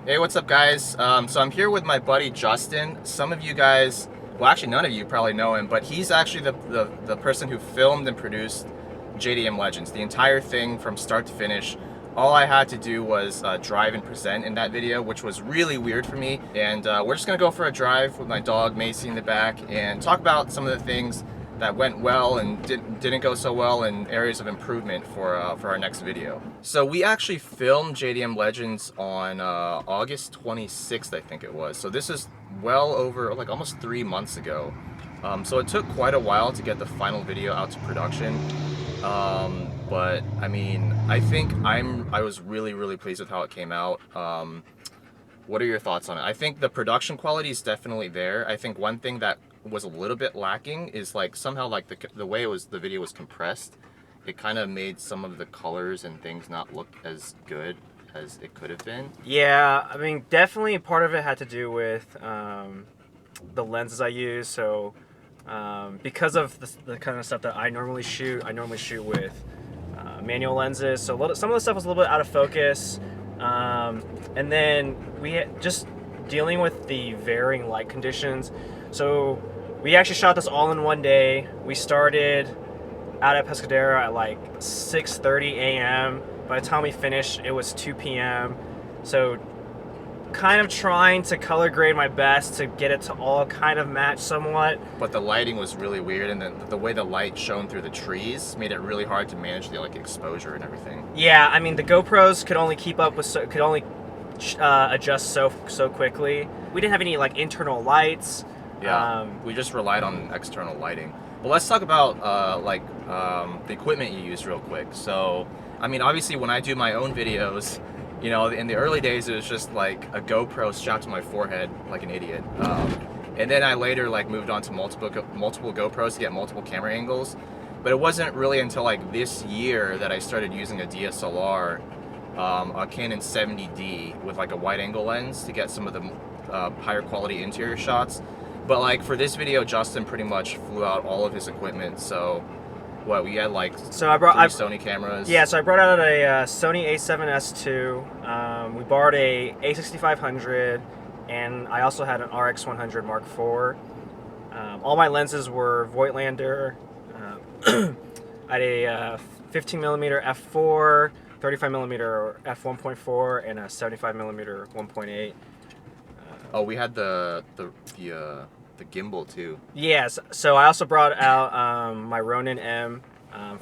Hey, what's up, guys? So I'm here with my buddy Justin. Some of you guys, well, actually none of you probably know him, but he's actually the person who filmed and produced JDM Legends, the entire thing from start to finish. All I had to do was drive and present in that video, which was really weird for me. And we're just gonna go for a drive with my dog Macy in the back and talk about some of the things that went well and didn't go so well, and areas of improvement for our next video. So we actually filmed JDM Legends on August 26th, I think it was. So this is well over, like, almost 3 months ago. So it took quite a while to get the final video out to production. But I mean, I think I was really pleased with how it came out. What are your thoughts on it? I think the production quality is definitely there. I think one thing that was a little bit lacking is, like, somehow, like, the way the video was compressed, it kind of made some of the colors and things not look as good as it could have been. Yeah, I mean, definitely part of it had to do with the lenses I use. So because of the kind of stuff that I normally shoot with manual lenses. So some of the stuff was a little bit out of focus. And then we had just dealing with the varying light conditions. So we actually shot this all in one day. We started out at Pescadero at like 6:30 a.m. By the time we finished, it was 2 p.m. So kind of trying to color grade my best to get it to all kind of match somewhat. But the lighting was really weird, and then the way the light shone through the trees made it really hard to manage the, like, exposure and everything. Yeah, I mean, the GoPros could only keep up with could only adjust so quickly. We didn't have any, like, internal lights. Yeah, we just relied on external lighting. But let's talk about the equipment you use real quick. So, I mean, obviously when I do my own videos, you know, in the early days it was just like a GoPro strapped to my forehead like an idiot. And then I later, like, moved on to multiple GoPros to get multiple camera angles. But it wasn't really until, like, this year that I started using a DSLR, a Canon 70D with, like, a wide angle lens to get some of the higher quality interior shots. But, like, for this video, Justin pretty much flew out all of his equipment. So what, we had, like, so I brought three Sony cameras. Yeah, so I brought out a Sony A7S II. We borrowed a A6500, and I also had an RX100 Mark IV. All my lenses were Voigtlander. I had a 15mm f4, 35mm f1.4, and a 75mm 1.8. Oh, we had the gimbal too. Yes, so I also brought out my Ronin M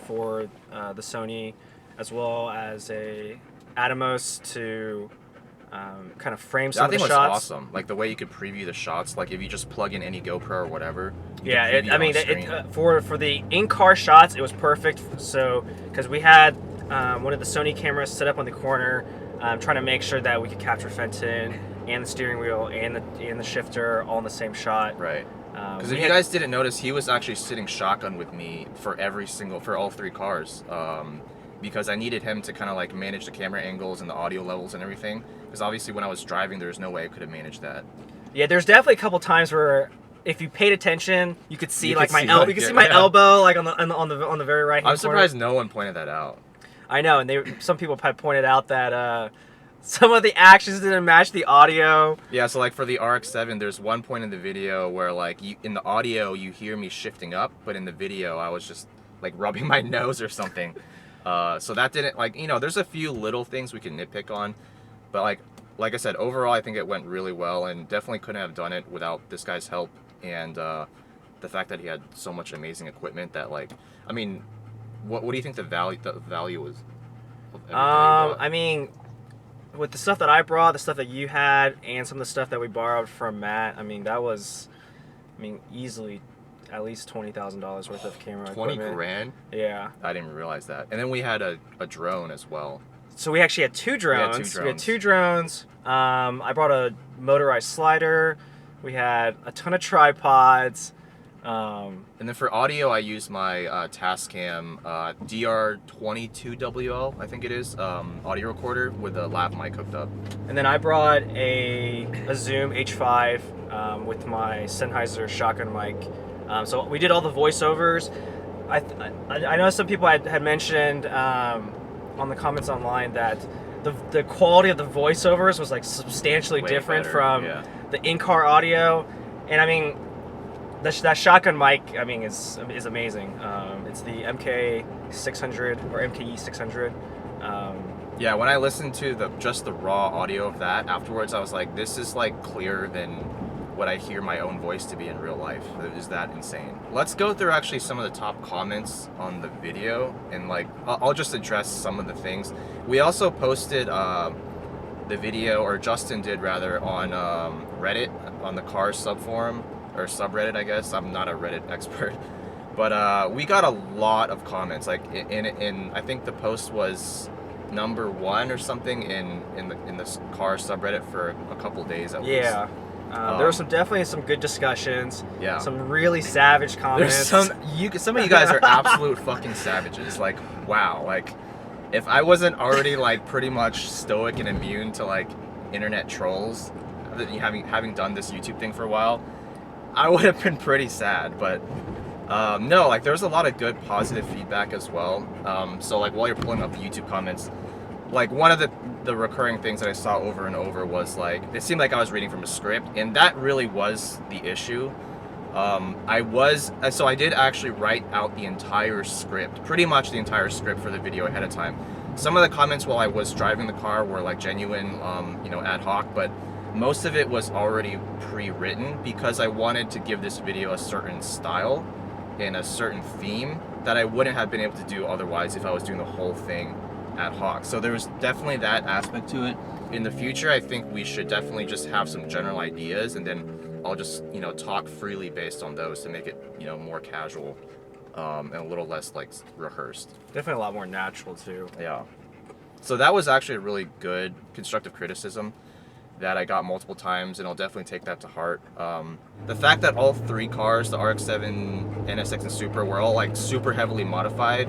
for the Sony, as well as a Atomos to kind of frame some of the shots. That thing was awesome. Like, the way you could preview the shots, like if you just plug in any GoPro or whatever. Yeah, I mean, for the in-car shots, it was perfect. So, because we had one of the Sony cameras set up on the corner, trying to make sure that we could capture Fenton and the steering wheel and the shifter all in the same shot. Right. Because if you guys didn't notice, he was actually sitting shotgun with me for all three cars. Because I needed him to kind of, like, manage the camera angles and the audio levels and everything. Because obviously when I was driving, there was no way I could have managed that. Yeah, there's definitely a couple times where, if you paid attention, you could see, like, my elbow. You could see my elbow, like, on the very right hand corner. I'm surprised no one pointed that out. I know, and some people had pointed out that some of the actions didn't match the audio. Yeah, so, like, for the RX7, there's one point in the video where, like, in the audio you hear me shifting up, but in the video I was just, like, rubbing my nose or something. So that didn't, like, you know, there's a few little things we can nitpick on, but like I said, overall I think it went really well, and definitely couldn't have done it without this guy's help, and the fact that he had so much amazing equipment that, like, I mean, what do you think the value was of everything you bought? I mean, with the stuff that I brought, the stuff that you had, and some of the stuff that we borrowed from Matt, I mean, that was, easily at least $20,000 worth of camera 20 equipment. grand? Yeah. I didn't even realize that. And then we had a drone as well. So we actually had two drones. We had two drones. I brought a motorized slider. We had a ton of tripods. And then for audio, I used my Tascam DR22WL, I think it is, audio recorder with a lav mic hooked up. And then I brought a Zoom H5 with my Sennheiser shotgun mic. So we did all the voiceovers. I know some people had mentioned on the comments online that the quality of the voiceovers was like substantially Way different better, from yeah. the in-car audio, and I mean, that shotgun mic, I mean, is amazing. It's the MK600 or MKE600. Yeah, when I listened to just the raw audio of that afterwards, I was like, this is like clearer than what I hear my own voice to be in real life. It is that insane. Let's go through actually some of the top comments on the video, and like I'll just address some of the things. We also posted the video, or Justin did rather, on Reddit, on the Cars subforum, or subreddit, I guess. I'm not a Reddit expert. But we got a lot of comments. Like in I think the post was number 1 or something in the car subreddit for a couple days at least. Yeah. There were definitely some good discussions. Yeah. Some really savage comments. There's some of you guys are absolute fucking savages. Like, wow. Like, if I wasn't already like pretty much stoic and immune to like internet trolls, having done this YouTube thing for a while, I would have been pretty sad. But no, like there's a lot of good positive feedback as well. So like while you're pulling up the YouTube comments, like one of the recurring things that I saw over and over was like, it seemed like I was reading from a script, and that really was the issue. I did actually write out the entire script, pretty much the entire script for the video ahead of time. Some of the comments while I was driving the car were like genuine, ad hoc, but most of it was already pre-written because I wanted to give this video a certain style and a certain theme that I wouldn't have been able to do otherwise if I was doing the whole thing ad hoc. So there was definitely that aspect to it. In the future, I think we should definitely just have some general ideas, and then I'll just talk freely based on those to make it more casual and a little less like rehearsed. Definitely a lot more natural too. Yeah. So that was actually a really good constructive criticism that I got multiple times, and I'll definitely take that to heart. The fact that all 3 cars, the RX7, NSX, and Supra, were all like super heavily modified,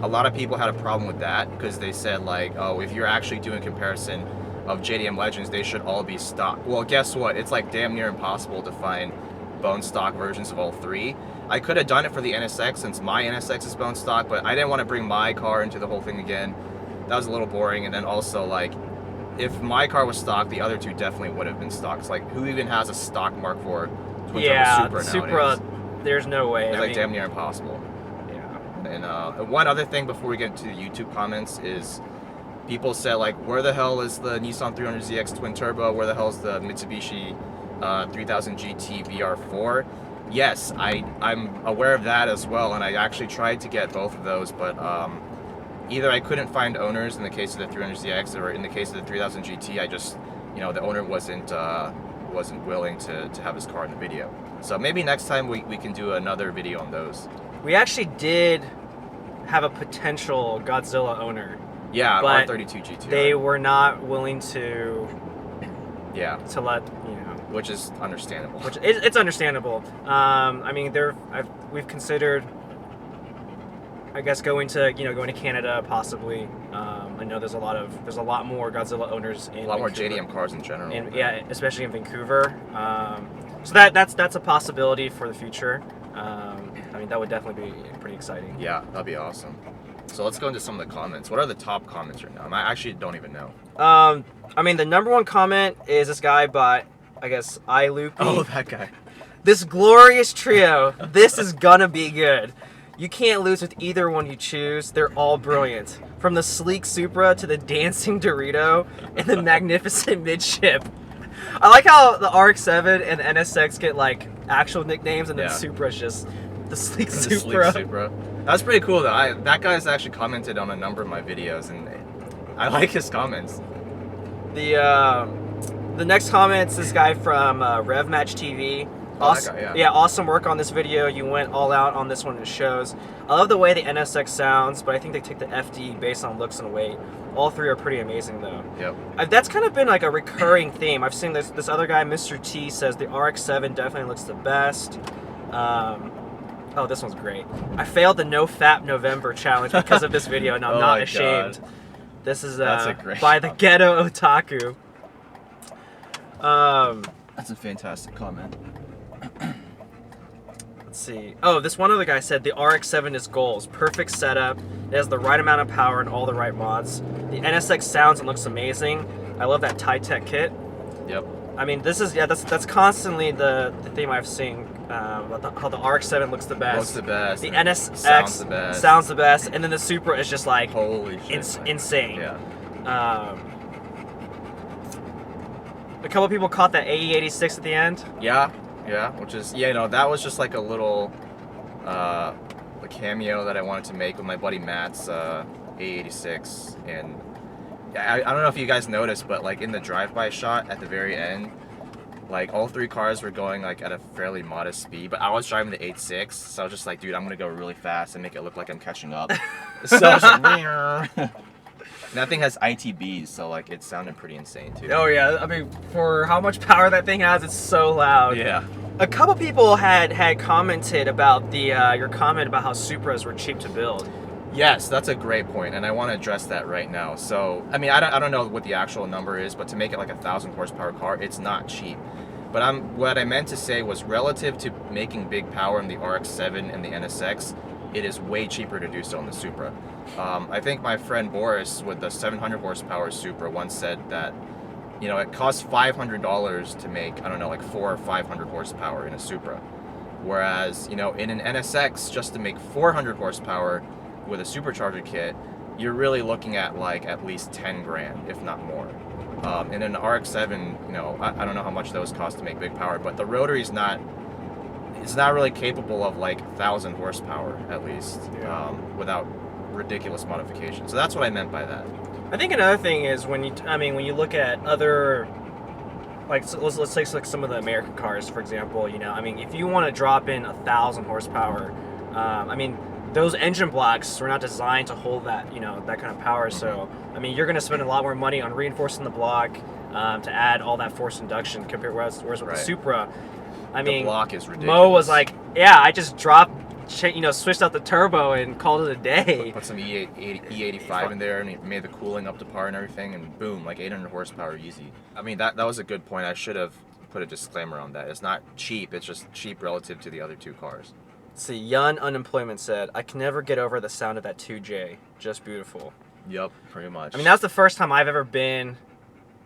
a lot of people had a problem with that because they said like, oh, if you're actually doing a comparison of JDM Legends, they should all be stock. Well, guess what? It's like damn near impossible to find bone stock versions of all 3. I could have done it for the NSX since my NSX is bone stock, but I didn't want to bring my car into the whole thing again. That was a little boring. And then also like, if my car was stock, the other 2 definitely would have been stock. It's like, who even has a stock Mark IV twin turbo Supra nowadays? There's no way. It's like damn near impossible. And one other thing before we get into the YouTube comments is people said like, where the hell is the Nissan 300ZX twin turbo? Where the hell is the Mitsubishi 3000 GT VR4? Yes, I'm aware of that as well, and I actually tried to get both of those, but either I couldn't find owners in the case of the 300ZX, or in the case of the 3000 GT, I just, the owner wasn't willing to have his car in the video. So maybe next time we can do another video on those. We actually did have a potential Godzilla owner. Yeah, but R32 GTR. They were not willing to. Yeah. To let Which is understandable. It's understandable. I mean, we've considered, I guess, going to Canada possibly. I know there's a lot more Godzilla owners in a lot Vancouver. more JDM cars in general. Yeah, especially in Vancouver. So that's a possibility for the future. I mean, that would definitely be pretty exciting. Yeah, that'd be awesome. So let's go into some of the comments. What are the top comments right now? I actually don't even know. I mean, the number 1 comment is this guy by, I guess, iLoopy. Oh, that guy. This glorious trio. This is gonna be good. You can't lose with either one you choose. They're all brilliant. From the sleek Supra to the dancing Dorito and the magnificent midship. I like how the RX-7 and the NSX get like actual nicknames, and then Supra's just the sleek Supra. That's pretty cool though. That guy's actually commented on a number of my videos, and I like his comments. The next comment's this guy from RevMatch TV. Awesome, that guy, awesome work on this video. You went all out on this one. It shows. I love the way the NSX sounds, but I think they take the FD based on looks and weight. All 3 are pretty amazing though. Yep. That's kind of been like a recurring theme. I've seen this other guy, Mr. T, says the RX-7 definitely looks the best. Oh, this one's great. I failed the No Fap November challenge because of this video, and I'm not ashamed. God. This is by the Ghetto Otaku. That's a fantastic comment. Let's see. Oh, this one other guy said the RX-7 is goals. Perfect setup, It has the right amount of power and all the right mods. The NSX sounds and looks amazing. I love that Tech kit. Yep. I mean, this is that's constantly the theme I've seen about how the RX7 looks the best. Looks the best. The NSX sounds the best. Sounds the best, and then the Supra is just like holy shit, insane. Yeah. A couple people caught that AE86 at the end. Yeah, which is that was just like a little a cameo that I wanted to make with my buddy Matt's AE86, and I don't know if you guys noticed, but like in the drive-by shot at the very end, like all three cars were going like at a fairly modest speed, but I was driving the 8.6, so I was just like, dude, I'm gonna go really fast and make it look like I'm catching up. So I was like, and that thing has ITBs, so like it sounded pretty insane too. Oh yeah, I mean for how much power that thing has, it's so loud. Yeah. A couple people had commented about your comment about how Supras were cheap to build. Yes, that's a great point, and I want to address that right now. So, I mean, I don't know what the actual number is, but to make it like a 1,000 horsepower car, it's not cheap. But what I meant to say was relative to making big power in the RX7 and the NSX, it is way cheaper to do so in the Supra. I think my friend Boris with the 700 horsepower Supra once said that, it costs $500 to make, I don't know, like 400 or 500 horsepower in a Supra. Whereas, in an NSX, just to make 400 horsepower with a supercharger kit, you're really looking at like at least 10 grand, if not more. In an RX7, I don't know how much those cost to make big power, but the rotary's it's not really capable of like 1,000 horsepower at least, without ridiculous modification. So that's what I meant by that. I think another thing is when you look at other, like let's take like some of the American cars for example. If you want to drop in 1,000 horsepower, those engine blocks were not designed to hold that that kind of power. So you're going to spend a lot more money on reinforcing the block to add all that forced induction compared whereas with the Supra. The block is ridiculous. Mo was like, yeah, I just switched out the turbo and called it a day. Put some E85 in there and it made the cooling up to par and everything, and boom, like 800 horsepower easy. That was a good point. I should have put a disclaimer on that. It's not cheap, it's just cheap relative to the other two cars. See, Yun Unemployment said, I can never get over the sound of that 2J. Just beautiful. Yep, pretty much. That was the first time I've ever been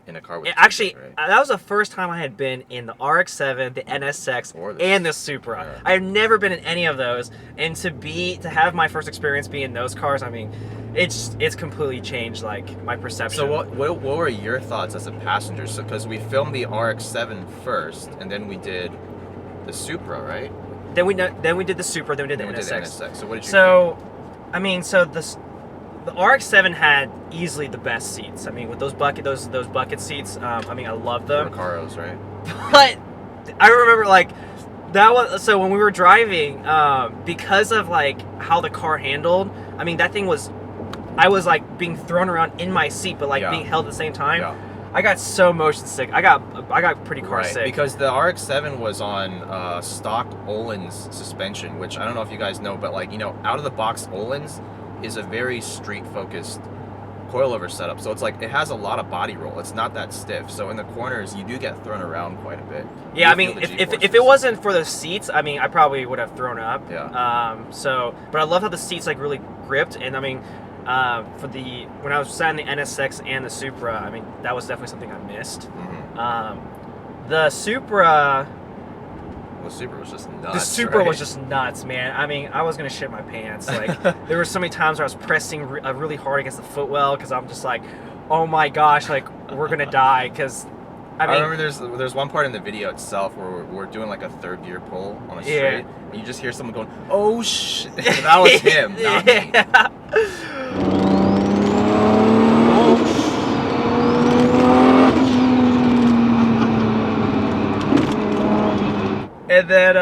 in a car with actually, right? That was the first time I had been in the RX-7, the NSX, and the Supra. Yeah. I've never been in any of those, and to have my first experience be in those cars, it's completely changed like my perception. So what were your thoughts as a passenger? So because we filmed the RX-7 first, and then we did the Supra, right? Then we did the Supra, then we did the NSX. So what did you think? The RX-7 had easily the best seats. With those bucket seats, I love them. Recaros, right? But I remember like that was so when we were driving, because of like how the car handled. That thing was, I was like being thrown around in my seat, but like being held at the same time. Yeah. I got so motion sick. I got pretty car sick. Because the RX-7 was on stock Öhlins suspension, which I don't know if you guys know, but like out of the box Öhlins is a very street-focused coilover setup. So it's like it has a lot of body roll. It's not that stiff. So in the corners, you do get thrown around quite a bit. Yeah, if it wasn't for the seats, I probably would have thrown up. Yeah. But I love how the seats like really gripped, and when I was sat in the NSX and the Supra, that was definitely something I missed. Mm-hmm. The Supra was just nuts. The Supra was just nuts, man. I was gonna shit my pants. Like there were so many times where I was pressing really hard against the footwell because I'm just like, oh my gosh, like we're gonna die. Because I remember there's one part in the video itself where we're doing like a third gear pull on a straight, and you just hear someone going, "Oh shit!" That was him, not me. And then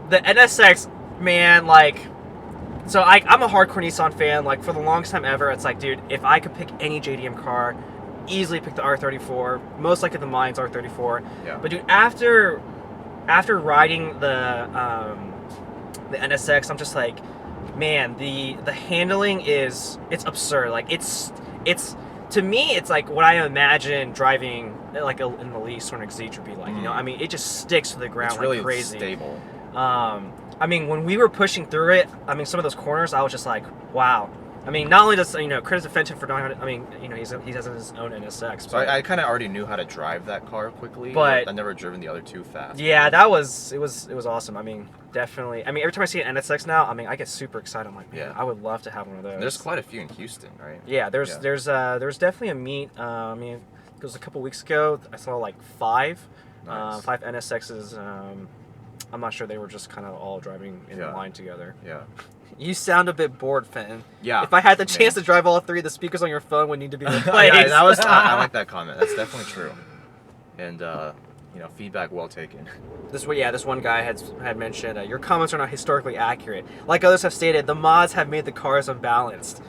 the NSX, man, like, so I'm a hardcore Nissan fan. Like for the longest time ever, it's like, dude, if I could pick any JDM car, easily pick the R34. Most likely the mine's R34. Yeah. But dude, after riding the NSX, I'm just like, man, the handling it's absurd. Like it's to me, it's like what I imagine driving like in the Lease or an Exige would be like. It just sticks to the ground it's really like crazy. Stable. When we were pushing through it, some of those corners, I was just like, wow, I mean, not only does Chris Fenton for knowing how to, I mean, he has his own NSX. So But I kind of already knew how to drive that car quickly, but I've never driven the other two fast. yeah, it was awesome. I mean, definitely. I mean, every time I see an NSX now, I mean, I get super excited. I'm like, man, I would love to have one of those. There's quite a few in Houston, right? Yeah, there's definitely a meet. I mean, it was a couple weeks ago. I saw like five NSXs. I'm not sure, they were just kind of all driving in line together. Yeah. You sound a bit bored, Fenton. Yeah. If I had the chance to drive all three, the speakers on your phone would need to be replaced. Yeah, that was. I like that comment. That's definitely true. And feedback well taken. This one guy had mentioned your comments are not historically accurate. Like others have stated, the mods have made the cars unbalanced.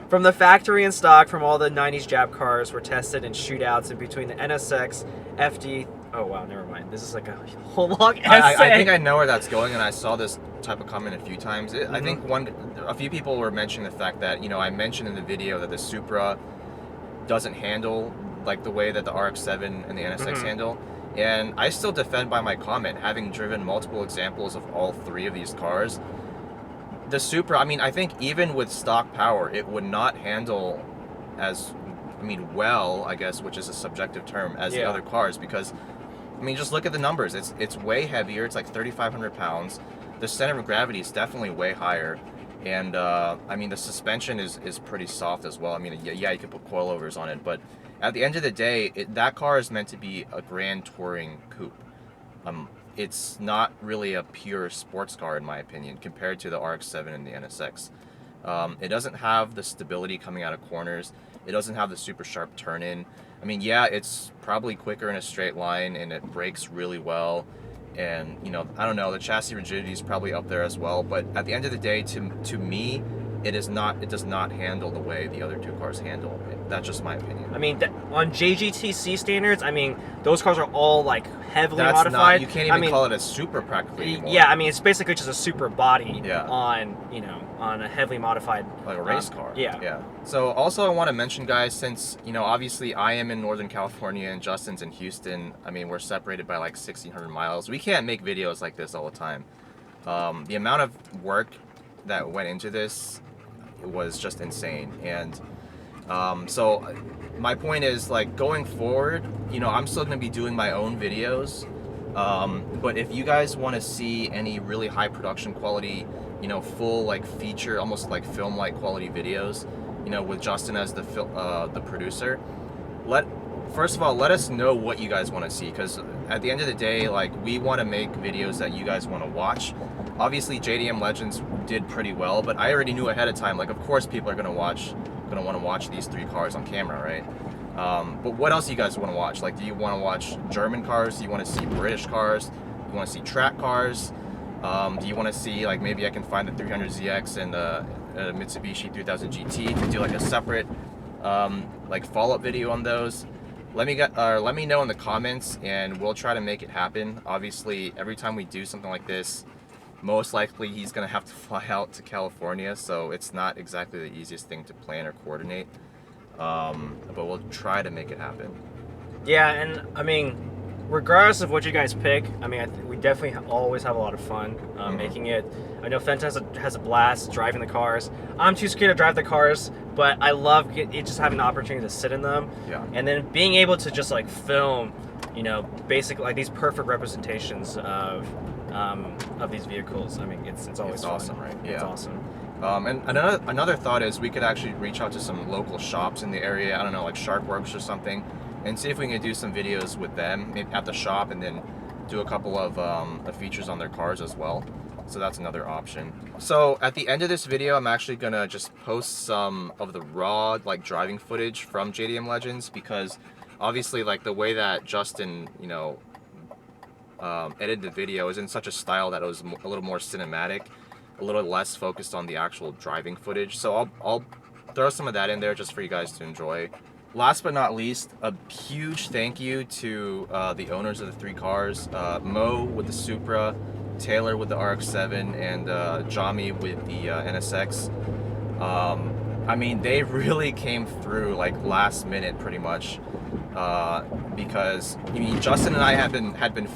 From the factory and stock, from all the 90s Jap cars were tested in shootouts in between the NSX, FD. Oh wow, never mind. This is like a whole long essay. I think I know where that's going, and I saw this type of comment a few times. I think a few people were mentioning the fact that I mentioned in the video that the Supra doesn't handle like the way that the RX7 and the NSX handle, and I still defend by my comment, having driven multiple examples of all three of these cars. The Supra, I mean, I think even with stock power, it would not handle as, well, I guess, which is a subjective term, as the other cars, because, I mean, just look at the numbers. It's way heavier. It's like 3,500 pounds. The center of gravity is definitely way higher, and I mean, the suspension is pretty soft as well. I mean, yeah, you could put coilovers on it, but at the end of the day, that car is meant to be a grand touring coupe. It's not really a pure sports car, in my opinion, compared to the RX-7 and the NSX. It doesn't have the stability coming out of corners. It doesn't have the super sharp turn-in. I mean, yeah, it's probably quicker in a straight line, and it brakes really well. And, I don't know, the chassis rigidity is probably up there as well. But at the end of the day, to me, it does not handle the way the other two cars handle. That's just my opinion. I mean, on JGTC standards, I mean, those cars are all like heavily That's modified. You can't even call it a Supra practically anymore. Yeah, I mean, it's basically just a Supra body on a heavily modified, like a race car. Yeah. So also I want to mention, guys, since obviously I am in Northern California and Justin's in Houston. I mean, we're separated by like 1,600 miles. We can't make videos like this all the time. The amount of work that went into this was just insane, and so my point is, like, going forward, I'm still going to be doing my own videos, but if you guys want to see any really high production quality, full like feature, almost like film like quality videos, with Justin as the producer, first of all, let us know what you guys want to see, because at the end of the day, like, we want to make videos that you guys want to watch. Obviously, JDM Legends did pretty well, but I already knew ahead of time, like, of course people are going to want to watch these three cars on camera, right? But what else do you guys want to watch? Like, do you want to watch German cars? Do you want to see British cars? Do you want to see track cars? Do you want to see, like, maybe I can find the 300ZX and the Mitsubishi 3000 GT to do like a separate like follow-up video on those? Let me know in the comments, and we'll try to make it happen. Obviously, every time we do something like this, most likely he's gonna have to fly out to California, so it's not exactly the easiest thing to plan or coordinate. But we'll try to make it happen. Yeah, and I mean, regardless of what you guys pick, I mean, we definitely always have a lot of fun making it. I know Fenton has a blast driving the cars. I'm too scared to drive the cars, but I love just having the opportunity to sit in them. Yeah. And then being able to just like film, basically like these perfect representations of these vehicles. I mean, it's always fun. Awesome, right? Yeah. It's awesome. And another thought is we could actually reach out to some local shops in the area. I don't know, like Sharkworks or something, and see if we can do some videos with them, maybe at the shop, and then do a couple of features on their cars as well. So that's another option. So at the end of this video, I'm actually gonna just post some of the raw like driving footage from JDM Legends, because obviously, like, the way that Justin edited the video is in such a style that it was a little more cinematic, a little less focused on the actual driving footage. So I'll throw some of that in there just for you guys to enjoy. Last but not least, a huge thank you to the owners of the three cars, Mo with the Supra, Taylor with the RX-7, and Jami with the NSX. I mean, they really came through like last minute, pretty much, because I mean, Justin and I had been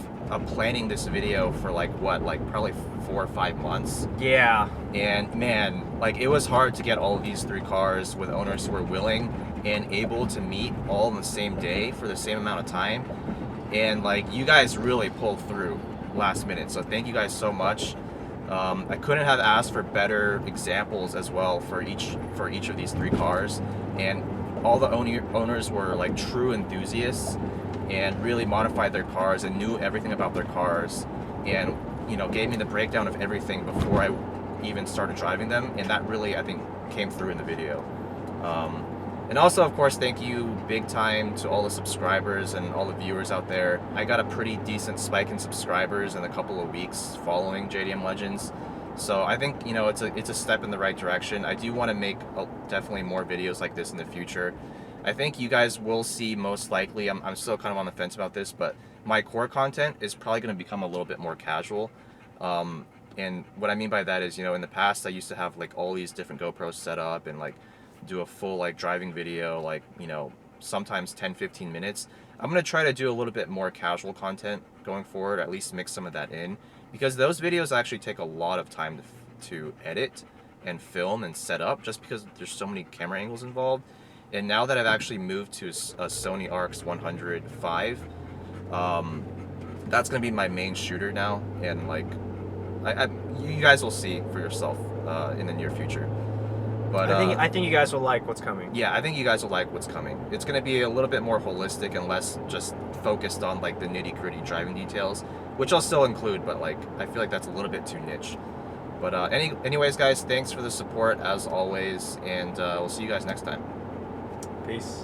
planning this video for like what, like probably 4 or 5 months. Yeah. And man, like it was hard to get all of these 3 cars with owners who were willing and able to meet all in the same day for the same amount of time. And like you guys really pulled through last minute, so thank you guys so much. I couldn't have asked for better examples as well for each of these 3 cars, and all the owners were like true enthusiasts and really modified their cars and knew everything about their cars, and you know, gave me the breakdown of everything before I even started driving them, and that really, I think, came through in the video. And also, of course, thank you big time to all the subscribers and all the viewers out there. I got a pretty decent spike in subscribers in a couple of weeks following JDM Legends. So I think, you know, it's a step in the right direction. I do want to make definitely more videos like this in the future. I think you guys will see, most likely, I'm still kind of on the fence about this, but my core content is probably going to become a little bit more casual. And what I mean by that is, you know, in the past I used to have like all these different GoPros set up and like do a full like driving video, like, you know, sometimes 10-15 minutes. I'm going to try to do a little bit more casual content going forward, at least mix some of that in, because those videos actually take a lot of time to edit and film and set up, just because there's so many camera angles involved. And now that I've actually moved to a Sony RX100 5, that's going to be my main shooter now, and like you guys will see for yourself in the near future. But I think you guys will like what's coming. Yeah, I think you guys will like what's coming. It's going to be a little bit more holistic and less just focused on like the nitty-gritty driving details, which I'll still include, but like I feel like that's a little bit too niche. But anyways, guys, thanks for the support as always, and we'll see you guys next time. Peace.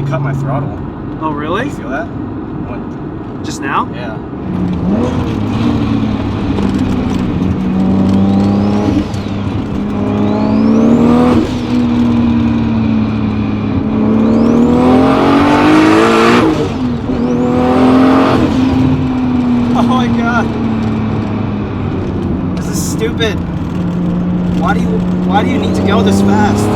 Cut my throttle. Oh, really? You feel that? When... Just now? Yeah. Oh my god. This is stupid. Why do you need to go this fast?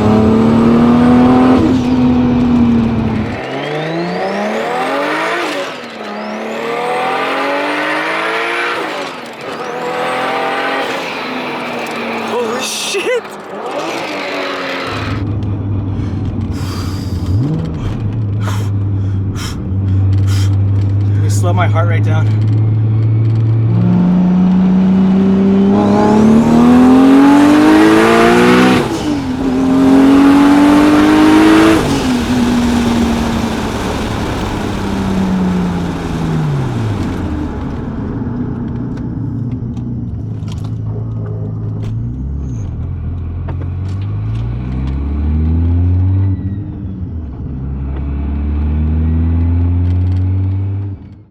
Shit! Let me slow my heart rate down.